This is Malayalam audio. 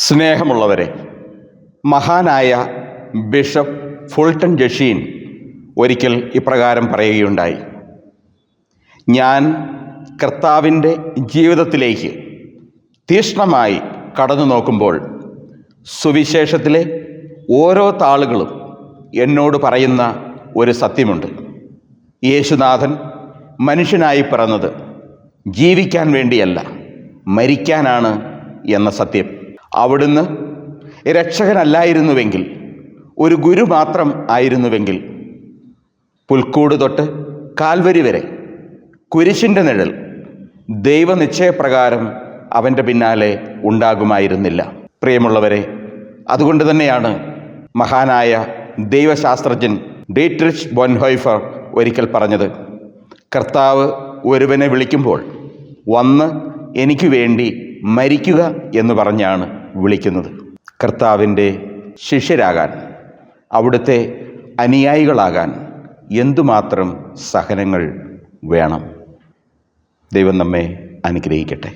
സ്നേഹമുള്ളവരെ, മഹാനായ ബിഷപ്പ് ഫുൾട്ടൻ ജഷീൻ ഒരിക്കൽ ഇപ്രകാരം പറയുകയുണ്ടായി: ഞാൻ കർത്താവിൻ്റെ ജീവിതത്തിലേക്ക് തീക്ഷ്ണമായി കടന്നു നോക്കുമ്പോൾ സുവിശേഷത്തിലെ ഓരോ താളുകളും എന്നോട് പറയുന്ന ഒരു സത്യമുണ്ട്. യേശുനാഥൻ മനുഷ്യനായി പിറന്നത് ജീവിക്കാൻ വേണ്ടിയല്ല, മരിക്കാനാണ് എന്ന സത്യം. അവിടുന്ന് രക്ഷകനല്ലായിരുന്നുവെങ്കിൽ, ഒരു ഗുരു മാത്രം ആയിരുന്നുവെങ്കിൽ, പുൽക്കൂട് തൊട്ട് കാൽവരി വരെ കുരിശിൻ്റെ നിഴൽ ദൈവനിശ്ചയപ്രകാരം അവൻ്റെ പിന്നാലെ ഉണ്ടാകുമായിരുന്നില്ല. പ്രിയമുള്ളവരെ, അതുകൊണ്ട് തന്നെയാണ് മഹാനായ ദൈവശാസ്ത്രജ്ഞൻ ഡീട്രിച്ച് ബോൺഹോയ്ഫർ ഒരിക്കൽ പറഞ്ഞത്: കർത്താവ് ഒരുവനെ വിളിക്കുമ്പോൾ വന്ന് എനിക്ക് വേണ്ടി മരിക്കുക എന്ന് പറഞ്ഞാണ് വിളിക്കുന്നത്. കർത്താവിൻ്റെ ശിഷ്യരാകാൻ, അവിടുത്തെ അനുയായികളാകാൻ എന്തുമാത്രം സഹനങ്ങൾ വേണം. ദൈവം നമ്മെ അനുഗ്രഹിക്കട്ടെ.